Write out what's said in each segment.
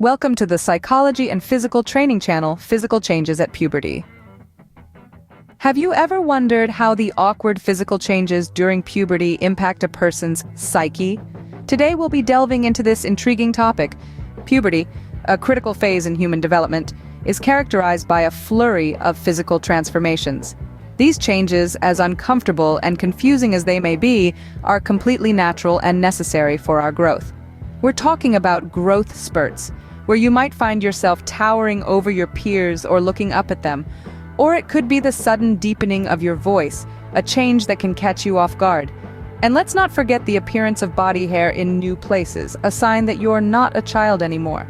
Welcome to the Psychology and Physical Training channel, Physical Changes at Puberty. Have you ever wondered how the awkward physical changes during puberty impact a person's psyche? Today we'll be delving into this intriguing topic. Puberty, a critical phase in human development, is characterized by a flurry of physical transformations. These changes, as uncomfortable and confusing as they may be, are completely natural and necessary for our growth. We're talking about growth spurts, where you might find yourself towering over your peers or looking up at them. Or it could be the sudden deepening of your voice, a change that can catch you off guard. And let's not forget the appearance of body hair in new places, a sign that you're not a child anymore.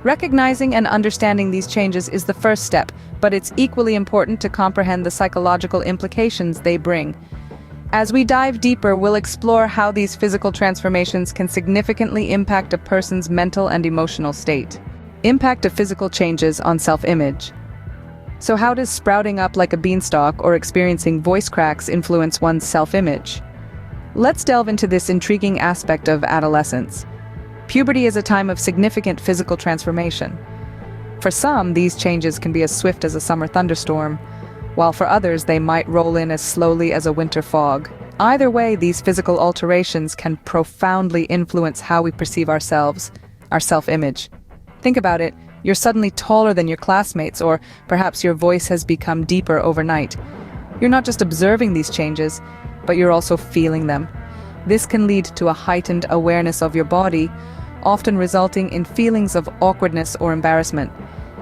Recognizing and understanding these changes is the first step, but it's equally important to comprehend the psychological implications they bring. As we dive deeper, we'll explore how these physical transformations can significantly impact a person's mental and emotional state. Impact of physical changes on self-image. So how does sprouting up like a beanstalk or experiencing voice cracks influence one's self-image? Let's delve into this intriguing aspect of adolescence. Puberty is a time of significant physical transformation. For some, these changes can be as swift as a summer thunderstorm, while for others they might roll in as slowly as a winter fog. Either way, these physical alterations can profoundly influence how we perceive ourselves, our self-image. Think about it, you're suddenly taller than your classmates, or perhaps your voice has become deeper overnight. You're not just observing these changes, but you're also feeling them. This can lead to a heightened awareness of your body, often resulting in feelings of awkwardness or embarrassment.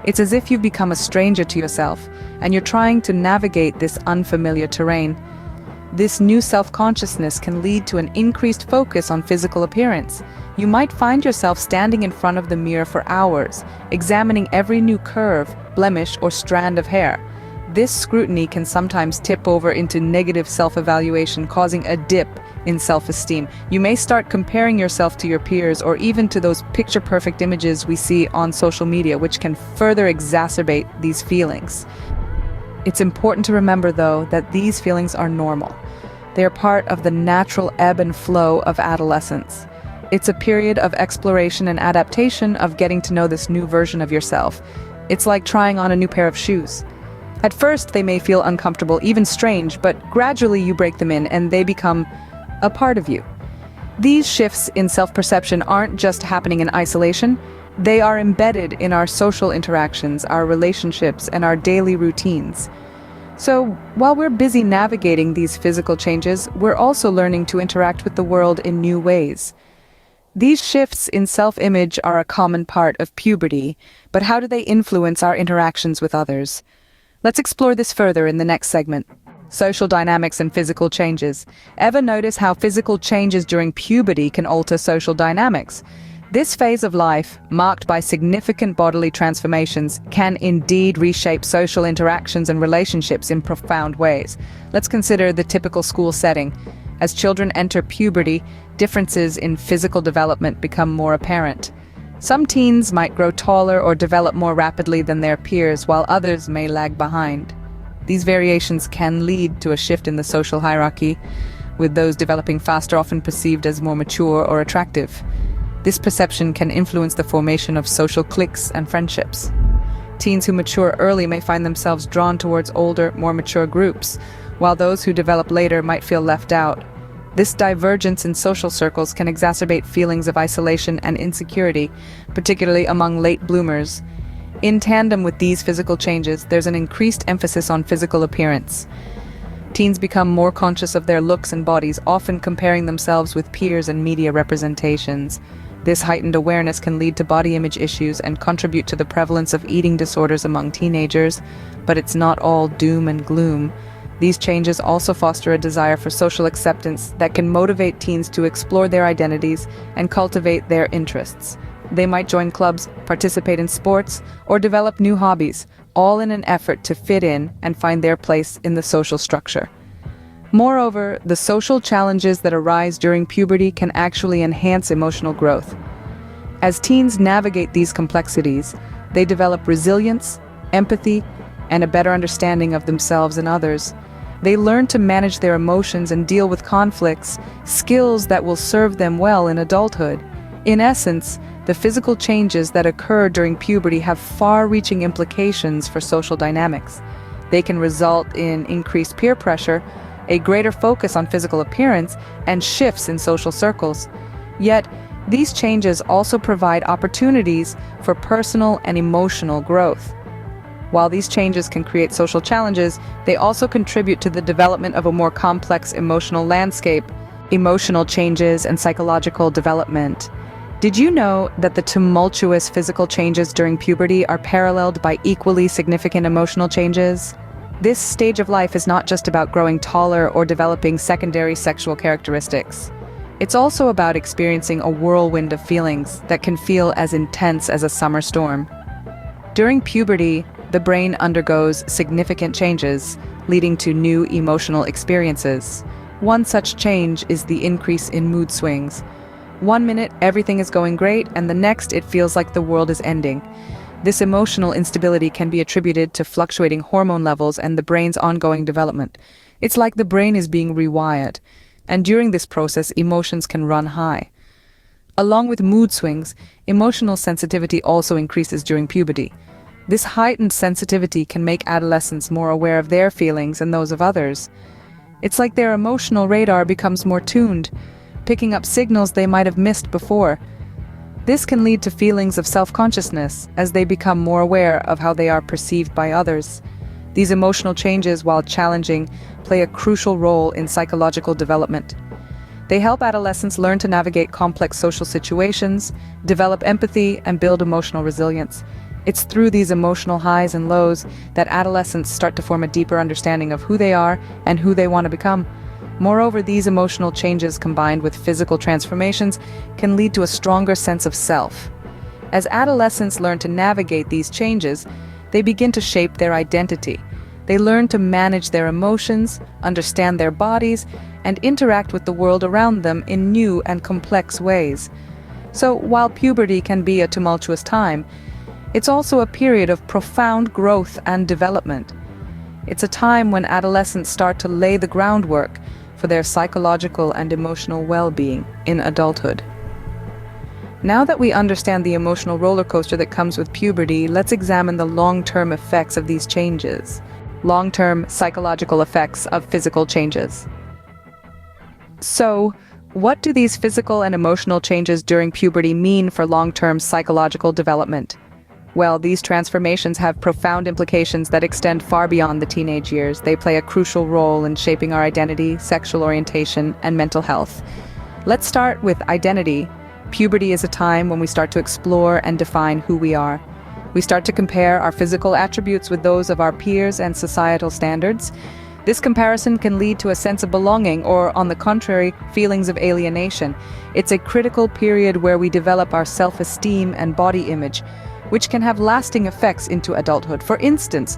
It's as if you've become a stranger to yourself, and you're trying to navigate this unfamiliar terrain. This new self-consciousness can lead to an increased focus on physical appearance. You might find yourself standing in front of the mirror for hours, examining every new curve, blemish, or strand of hair. This scrutiny can sometimes tip over into negative self-evaluation, causing a dip in self-esteem. You may start comparing yourself to your peers or even to those picture-perfect images we see on social media, which can further exacerbate these feelings. It's important to remember, though, that these feelings are normal. They are part of the natural ebb and flow of adolescence. It's a period of exploration and adaptation, of getting to know this new version of yourself. It's like trying on a new pair of shoes. At first, they may feel uncomfortable, even strange, but gradually you break them in and they become a part of you. These shifts in self-perception aren't just happening in isolation. They are embedded in our social interactions, our relationships, and our daily routines. So, while we're busy navigating these physical changes, we're also learning to interact with the world in new ways. These shifts in self-image are a common part of puberty, but how do they influence our interactions with others? Let's explore this further in the next segment. Social dynamics and physical changes. Ever notice how physical changes during puberty can alter social dynamics? This phase of life, marked by significant bodily transformations, can indeed reshape social interactions and relationships in profound ways. Let's consider the typical school setting. As children enter puberty, differences in physical development become more apparent. Some teens might grow taller or develop more rapidly than their peers, while others may lag behind. These variations can lead to a shift in the social hierarchy, with those developing faster often perceived as more mature or attractive. This perception can influence the formation of social cliques and friendships. Teens who mature early may find themselves drawn towards older, more mature groups, while those who develop later might feel left out. This divergence in social circles can exacerbate feelings of isolation and insecurity, particularly among late bloomers. In tandem with these physical changes, there's an increased emphasis on physical appearance. Teens become more conscious of their looks and bodies, often comparing themselves with peers and media representations. This heightened awareness can lead to body image issues and contribute to the prevalence of eating disorders among teenagers, but it's not all doom and gloom. These changes also foster a desire for social acceptance that can motivate teens to explore their identities and cultivate their interests. They might join clubs, participate in sports, or develop new hobbies, all in an effort to fit in and find their place in the social structure. Moreover, the social challenges that arise during puberty can actually enhance emotional growth. As teens navigate these complexities, they develop resilience, empathy, and a better understanding of themselves and others. They learn to manage their emotions and deal with conflicts, skills that will serve them well in adulthood. In essence, The physical changes that occur during puberty have far-reaching implications for social dynamics. They can result in increased peer pressure, a greater focus on physical appearance, and shifts in social circles. Yet, these changes also provide opportunities for personal and emotional growth. While these changes can create social challenges, they also contribute to the development of a more complex emotional landscape. Emotional changes and psychological development. Did you know that the tumultuous physical changes during puberty are paralleled by equally significant emotional changes? This stage of life is not just about growing taller or developing secondary sexual characteristics. It's also about experiencing a whirlwind of feelings that can feel as intense as a summer storm. During puberty, the brain undergoes significant changes, leading to new emotional experiences. One such change is the increase in mood swings. One minute, everything is going great, and the next, it feels like the world is ending. This emotional instability can be attributed to fluctuating hormone levels and the brain's ongoing development. It's like the brain is being rewired, and during this process, emotions can run high. Along with mood swings, emotional sensitivity also increases during puberty. This heightened sensitivity can make adolescents more aware of their feelings and those of others. It's like their emotional radar becomes more tuned, picking up signals they might have missed before. This can lead to feelings of self-consciousness as they become more aware of how they are perceived by others. These emotional changes, while challenging, play a crucial role in psychological development. They help adolescents learn to navigate complex social situations, develop empathy, and build emotional resilience. It's through these emotional highs and lows that adolescents start to form a deeper understanding of who they are and who they want to become. Moreover, these emotional changes combined with physical transformations can lead to a stronger sense of self. As adolescents learn to navigate these changes, they begin to shape their identity. They learn to manage their emotions, understand their bodies, and interact with the world around them in new and complex ways. So, while puberty can be a tumultuous time, it's also a period of profound growth and development. It's a time when adolescents start to lay the groundwork for their psychological and emotional well-being in adulthood. Now that we understand the emotional roller coaster that comes with puberty, let's examine the long-term effects of these changes. Long-term psychological effects of physical changes. So, what do these physical and emotional changes during puberty mean for long-term psychological development? Well, these transformations have profound implications that extend far beyond the teenage years. They play a crucial role in shaping our identity, sexual orientation, and mental health. Let's start with identity. Puberty is a time when we start to explore and define who we are. We start to compare our physical attributes with those of our peers and societal standards. This comparison can lead to a sense of belonging or, on the contrary, feelings of alienation. It's a critical period where we develop our self-esteem and body image, which can have lasting effects into adulthood. For instance,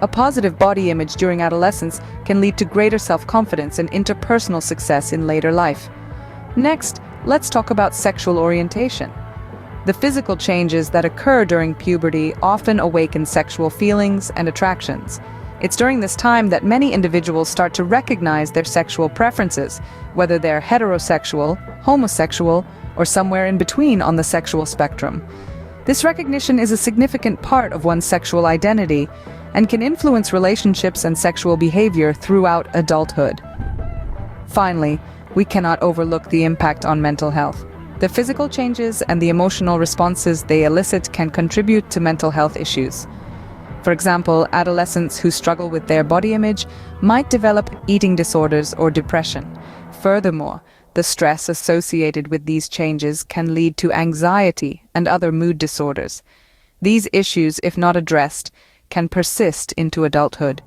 a positive body image during adolescence can lead to greater self-confidence and interpersonal success in later life. Next, let's talk about sexual orientation. The physical changes that occur during puberty often awaken sexual feelings and attractions. It's during this time that many individuals start to recognize their sexual preferences, whether they're heterosexual, homosexual, or somewhere in between on the sexual spectrum. This recognition is a significant part of one's sexual identity and can influence relationships and sexual behavior throughout adulthood. Finally, we cannot overlook the impact on mental health. The physical changes and the emotional responses they elicit can contribute to mental health issues. For example, adolescents who struggle with their body image might develop eating disorders or depression. Furthermore, the stress associated with these changes can lead to anxiety and other mood disorders. These issues, if not addressed, can persist into adulthood.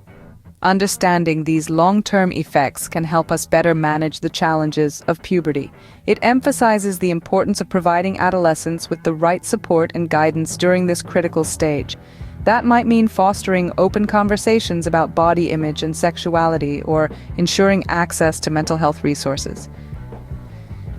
Understanding these long-term effects can help us better manage the challenges of puberty. It emphasizes the importance of providing adolescents with the right support and guidance during this critical stage. That might mean fostering open conversations about body image and sexuality, or ensuring access to mental health resources.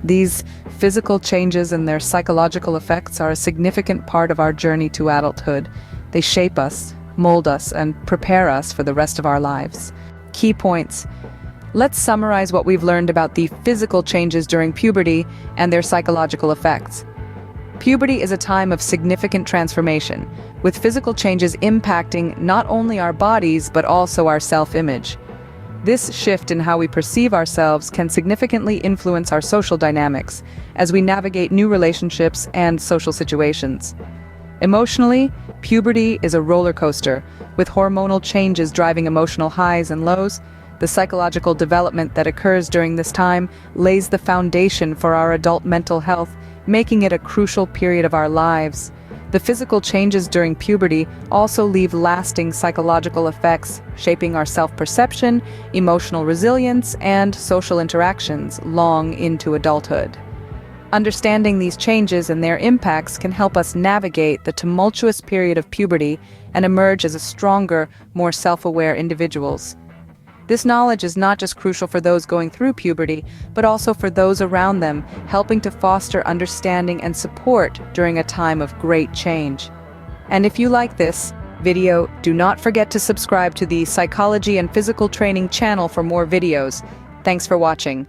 These physical changes and their psychological effects are a significant part of our journey to adulthood. They shape us, mold us, and prepare us for the rest of our lives. Key points. Let's summarize what we've learned about the physical changes during puberty and their psychological effects. Puberty is a time of significant transformation, with physical changes impacting not only our bodies but also our self-image. This shift in how we perceive ourselves can significantly influence our social dynamics as we navigate new relationships and social situations. Emotionally, puberty is a roller coaster, with hormonal changes driving emotional highs and lows. The psychological development that occurs during this time lays the foundation for our adult mental health, making it a crucial period of our lives. The physical changes during puberty also leave lasting psychological effects, shaping our self-perception, emotional resilience, and social interactions long into adulthood. Understanding these changes and their impacts can help us navigate the tumultuous period of puberty and emerge as stronger, more self-aware individuals. This knowledge is not just crucial for those going through puberty, but also for those around them, helping to foster understanding and support during a time of great change. And if you like this video, do not forget to subscribe to the Psychology and Physical Training channel for more videos. Thanks for watching.